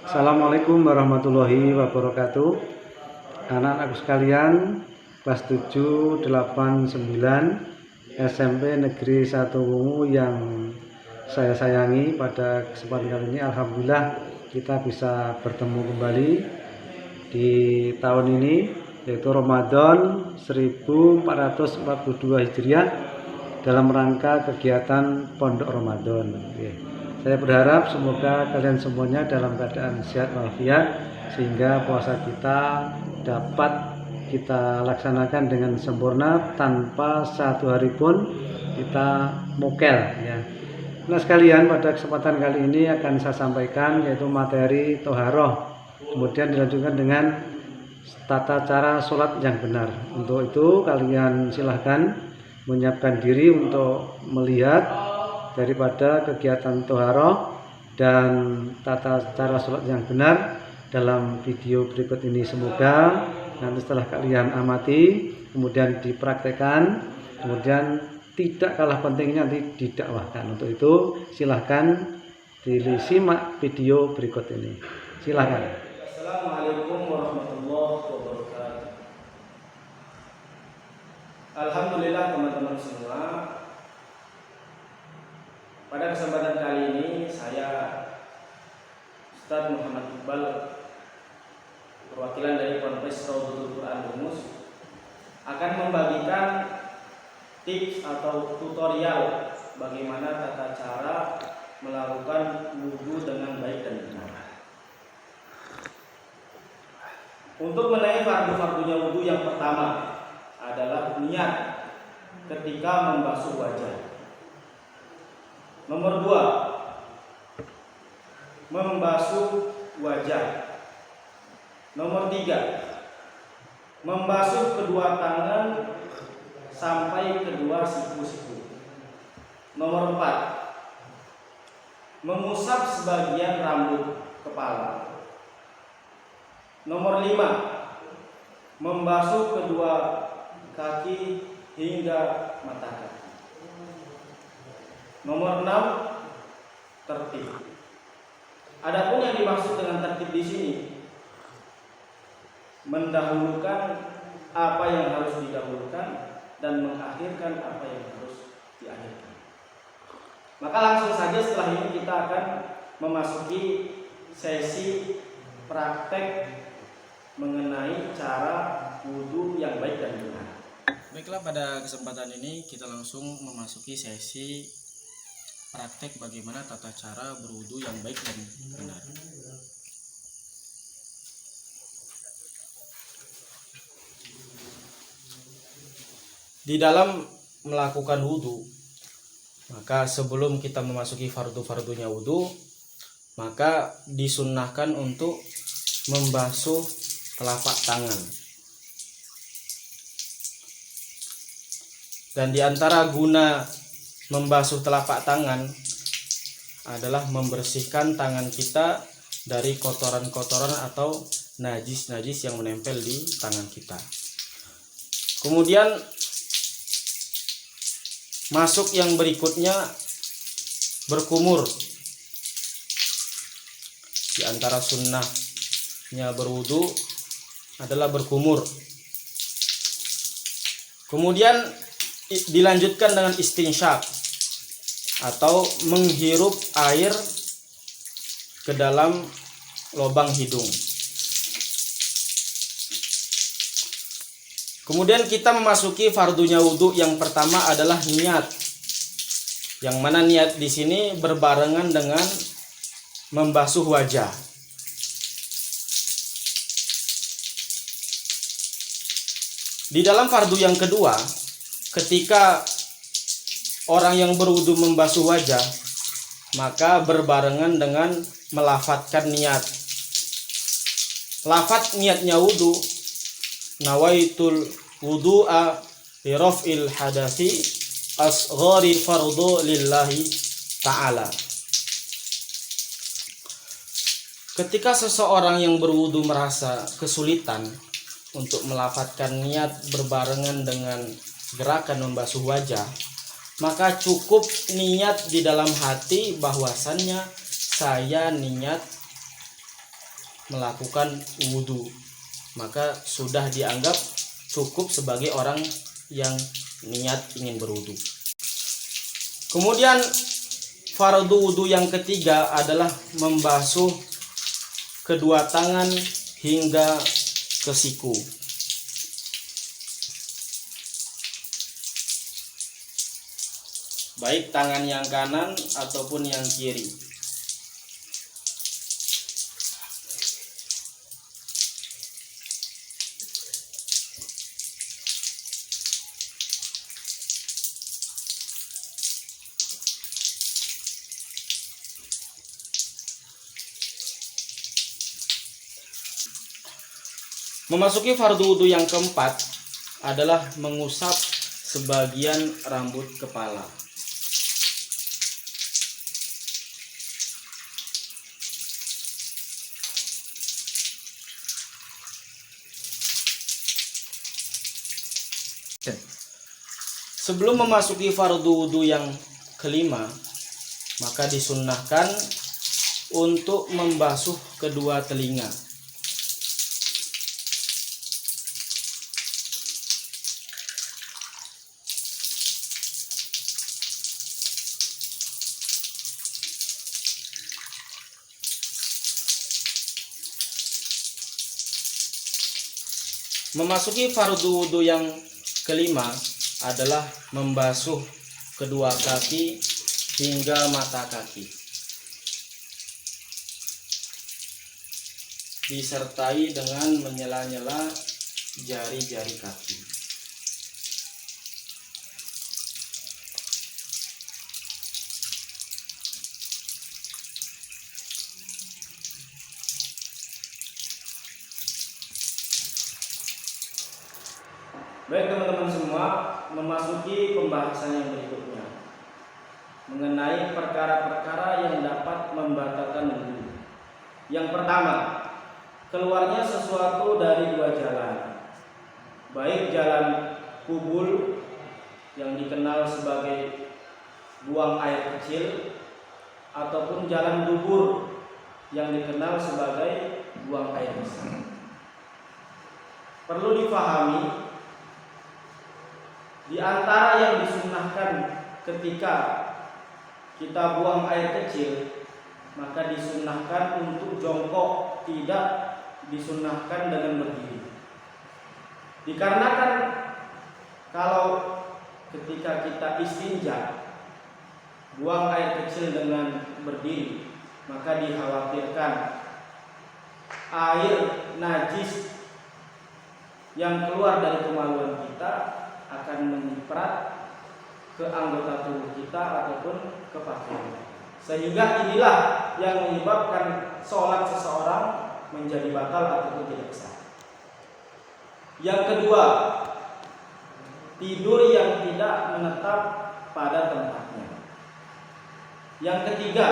Assalamualaikum warahmatullahi wabarakatuh. Anak-anakku sekalian, kelas 7, 8, 9 SMP Negeri 1 Wungu yang saya sayangi, pada kesempatan kali ini alhamdulillah kita bisa bertemu kembali di tahun ini, yaitu Ramadan 1442 Hijriah, dalam rangka kegiatan Pondok Ramadan. Saya berharap semoga kalian semuanya dalam keadaan sehat walafiat, sehingga puasa kita dapat kita laksanakan dengan sempurna tanpa satu hari pun kita mokel ya. Nah sekalian, pada kesempatan kali ini akan saya sampaikan yaitu materi toharoh, kemudian dilanjutkan dengan tata cara sholat yang benar. Untuk itu kalian silahkan menyiapkan diri untuk melihat daripada kegiatan toharoh dan tata cara sholat yang benar dalam video berikut ini. Semoga nanti setelah kalian amati, kemudian dipraktekkan, kemudian tidak kalah pentingnya nanti didakwahkan. Untuk itu silahkan disimak video berikut ini. Silahkan. Assalamualaikum warahmatullahi wabarakatuh. Alhamdulillah teman-teman semua, pada kesempatan kali ini saya Ustaz Muhammad Iqbal, perwakilan dari Ponpes Raudhatul Quran Rumus, akan membagikan tips atau tutorial bagaimana tata cara melakukan wudhu dengan baik dan benar. Untuk menaiki fardu-fardunya wudhu, yang pertama adalah niat ketika membasuh wajah. Nomor 2, membasuh wajah. Nomor 3, membasuh kedua tangan sampai kedua siku-siku. Nomor 4, mengusap sebagian rambut kepala. Nomor 5, membasuh kedua kaki hingga mata kaki. Nomor 6, tertib. Adapun yang dimaksud dengan tertib di sini, mendahulukan apa yang harus didahulukan dan mengakhirkan apa yang harus diakhirkan. Maka langsung saja setelah ini kita akan memasuki sesi praktek mengenai cara wudhu yang baik dan benar. Baiklah, pada kesempatan ini kita langsung memasuki sesi praktek bagaimana tata cara berwudu yang baik dan benar. Di dalam melakukan wudu, maka sebelum kita memasuki fardu-fardunya wudu, maka disunnahkan untuk membasuh telapak tangan. Dan di antara guna membasuh telapak tangan adalah membersihkan tangan kita dari kotoran-kotoran atau najis-najis yang menempel di tangan kita. Kemudian masuk yang berikutnya, berkumur. Di antara sunnahnya berwudu adalah berkumur. Kemudian dilanjutkan dengan istinsyak atau menghirup air ke dalam lubang hidung. Kemudian kita memasuki fardunya wudu. Yang pertama adalah niat, yang mana niat di sini berbarengan dengan membasuh wajah. Di dalam fardu yang kedua, ketika orang yang berwudu membasuh wajah, maka berbarengan dengan melafadzkan niat. Lafadz niatnya wudu, nawaitul wudu'a li raf'il hadasi asghari fardhu lillahi ta'ala. Ketika seseorang yang berwudu merasa kesulitan untuk melafadzkan niat berbarengan dengan gerakan membasuh wajah, maka cukup niat di dalam hati bahwasannya saya niat melakukan wudhu, maka sudah dianggap cukup sebagai orang yang niat ingin berwudhu. Kemudian fardu wudhu yang ketiga adalah membasuh kedua tangan hingga ke siku. Baik tangan yang kanan ataupun yang kiri. Memasuki fardu wudhu yang keempat adalah mengusap sebagian rambut kepala. Sebelum memasuki fardu wudhu yang kelima, maka disunnahkan untuk membasuh kedua telinga. Memasuki fardu wudhu yang kelima adalah membasuh kedua kaki hingga mata kaki, disertai dengan menyela-nyela jari-jari kaki. Baik teman-teman semua, memasuki pembahasan yang berikutnya mengenai perkara-perkara yang dapat membatalkan wudhu. Yang pertama, keluarnya sesuatu dari dua jalan, baik jalan kubul yang dikenal sebagai buang air kecil ataupun jalan dubur yang dikenal sebagai buang air besar. Perlu difahami, di antara yang disunnahkan ketika kita buang air kecil, maka disunnahkan untuk jongkok, tidak disunnahkan dengan berdiri. Dikarenakan kalau ketika kita istinja buang air kecil dengan berdiri, maka dikhawatirkan air najis yang keluar dari kemaluan kita akan menyiprat ke anggota tubuh kita ataupun ke pakaian, sehingga inilah yang menyebabkan sholat seseorang menjadi batal ataupun tidak sah. Yang kedua, tidur yang tidak menetap pada tempatnya. Yang ketiga,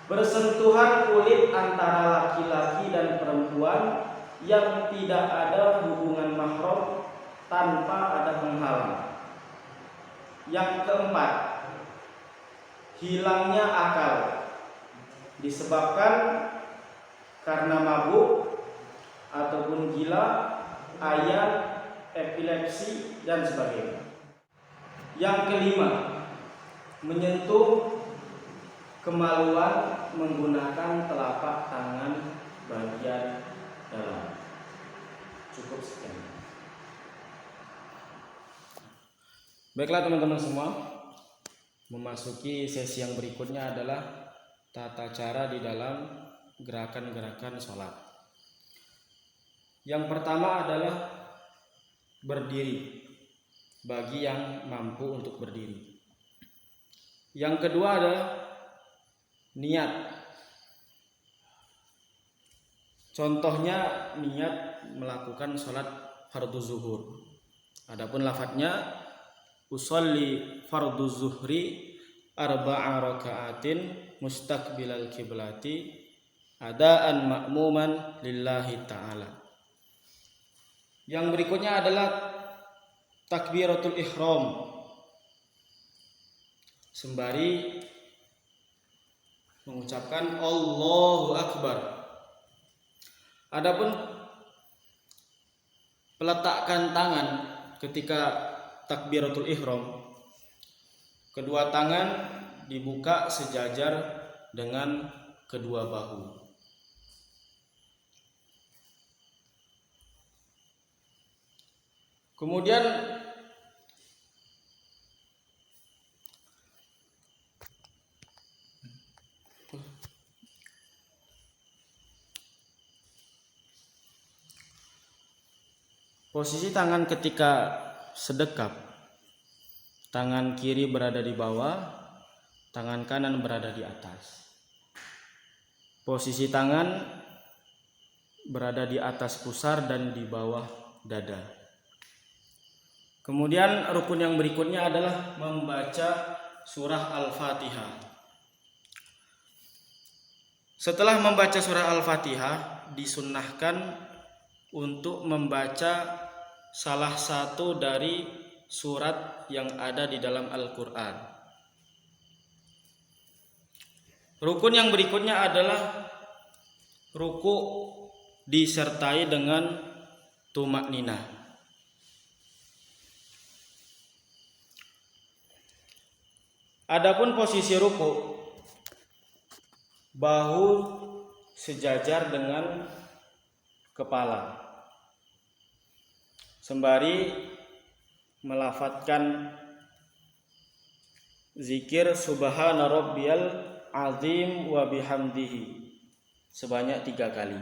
bersentuhan kulit antara laki-laki dan perempuan yang tidak ada hubungan mahram tanpa ada penghalang. Yang keempat, hilangnya akal disebabkan karena mabuk ataupun gila, ayat, epilepsi dan sebagainya. Yang kelima, menyentuh kemaluan menggunakan telapak tangan bagian dalam. Cukup sekian. Baiklah teman-teman semua, memasuki sesi yang berikutnya adalah tata cara di dalam gerakan-gerakan sholat. Yang pertama adalah berdiri bagi yang mampu untuk berdiri. Yang kedua adalah niat. Contohnya niat melakukan sholat fardu zuhur. Adapun lafadznya usolli fardu zuhri arba'a raka'atin mustaqbilal kiblati adaan ma'muman lillahi ta'ala. Yang berikutnya adalah takbiratul ihram, sembari mengucapkan Allahu Akbar Adapun peletakan tangan ketika takbiratul ihram, kedua tangan dibuka sejajar dengan kedua bahu. Kemudian posisi tangan ketika sedekap, tangan kiri berada di bawah, tangan kanan berada di atas. Posisi tangan berada di atas pusar dan di bawah dada. Kemudian rukun yang berikutnya adalah membaca surah Al-Fatihah. Setelah membaca surah Al-Fatihah, disunnahkan untuk membaca salah satu dari surat yang ada di dalam Al-Quran. Rukun yang berikutnya adalah ruku disertai dengan tumak ninah. Adapun posisi ruku, bahu sejajar dengan kepala, sembari melafadzkan zikir subhana rabbiyal azim wa bihamdihi sebanyak 3 kali.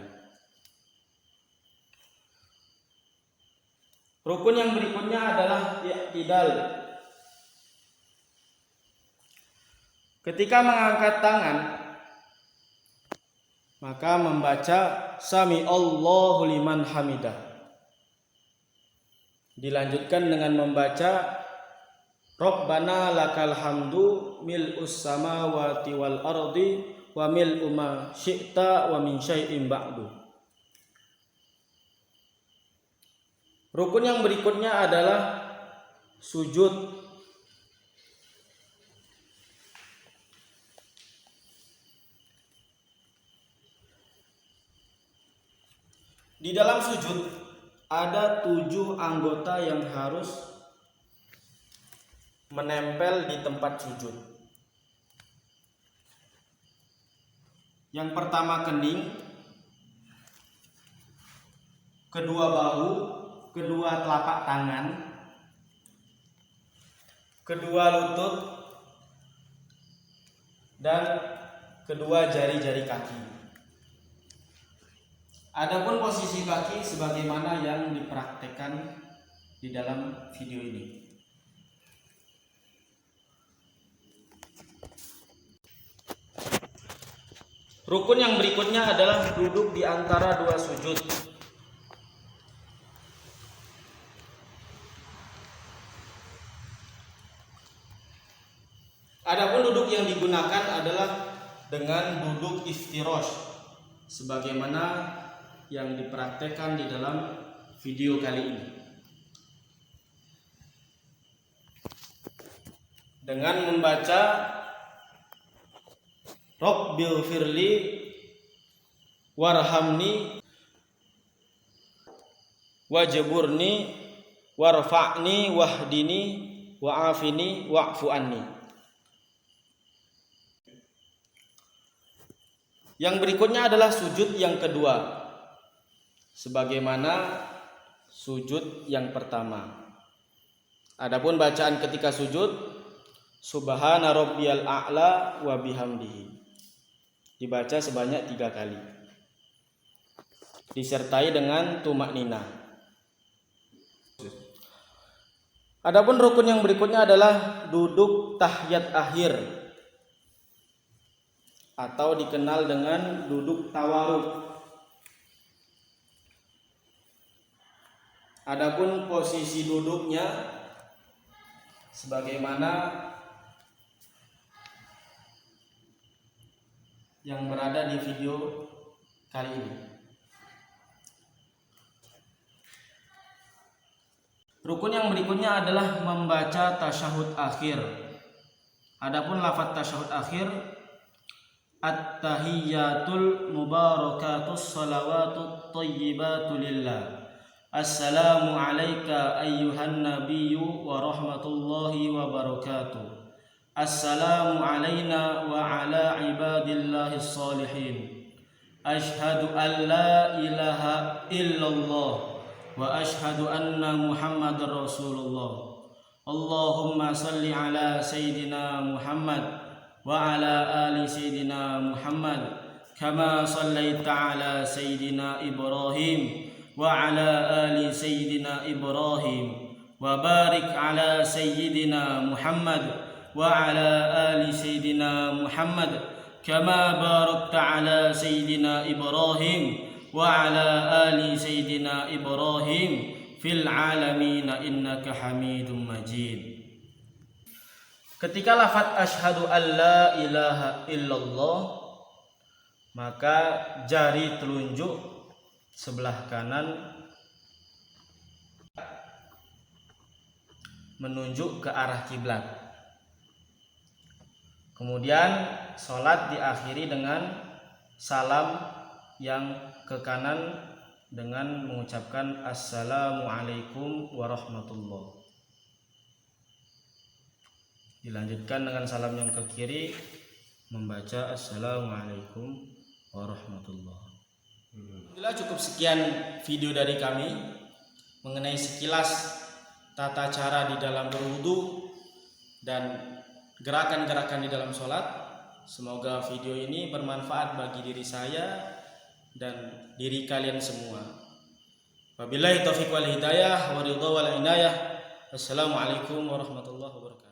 Rukun yang berikutnya adalah i'tidal. Ketika mengangkat tangan, maka membaca sami Allahu liman hamidah. Dilanjutkan dengan membaca Rabbana lakal hamdu mil'us samawati wal ardi wa mil'u ma syi'ta wa min syai'in ba'du. Rukun yang berikutnya adalah sujud. Di dalam sujud ada 7 anggota yang harus menempel di tempat sujud. Yang pertama kening, kedua bahu, kedua telapak tangan, kedua lutut, dan kedua jari-jari kaki. Adapun posisi kaki sebagaimana yang dipraktekkan di dalam video ini. Rukun yang berikutnya adalah duduk di antara 2 sujud. Adapun duduk yang digunakan adalah dengan duduk iftirash, sebagaimana yang dipraktekkan di dalam video kali ini. Dengan membaca Rabbil firli warhamni wajburni warfa'ni wahdini wa'afini wa'fu anni. Yang berikutnya adalah sujud yang kedua, sebagaimana sujud yang pertama. Adapun bacaan ketika sujud subhana rabbiyal a'la wa bihamdihi, dibaca sebanyak 3 kali, disertai dengan tumak ninah. Adapun rukun yang berikutnya adalah duduk tahiyat akhir atau dikenal dengan duduk tawaruk. Adapun posisi duduknya sebagaimana yang berada di video kali ini. Rukun yang berikutnya adalah membaca tasyahud akhir. Adapun lafaz tasyahud akhir At-tahiyyatul mubarakatus salawatut thayyibatu lillah. Assalamu alayka ayyuhan nabiyyu wa rahmatullahi wa barakatuh. Assalamu alayna wa ala ibadillahis salihin. Ashhadu an la ilaha illallah wa ashhadu anna Muhammadar Rasulullah. Allahumma salli ala Sayyidina Muhammad wa ala ali Sayyidina Muhammad kama sallaita ala Sayyidina Ibrahim wa ala ali Sayyidina Ibrahim wa barik ala Sayyidina Muhammad wa ala ali Sayyidina Muhammad kama barakta ala Sayyidina Ibrahim wa ala ali Sayyidina Ibrahim fil alamin innaka Hamidum Majid. Ketika lafaz asyhadu alla ilaha illallah, maka jari telunjuk sebelah kanan menunjuk ke arah kiblat. Kemudian sholat diakhiri dengan salam yang ke kanan dengan mengucapkan assalamualaikum warahmatullahi. Dilanjutkan dengan salam yang ke kiri membaca assalamualaikum warahmatullahi. Alhamdulillah, cukup sekian video dari kami mengenai sekilas tata cara di dalam berwudu dan gerakan-gerakan di dalam sholat. Semoga video ini bermanfaat bagi diri saya dan diri kalian semua. Wabillahi taufiq wal hidayah wa ridha wal inayah. Wassalamualaikum warahmatullahi wabarakatuh.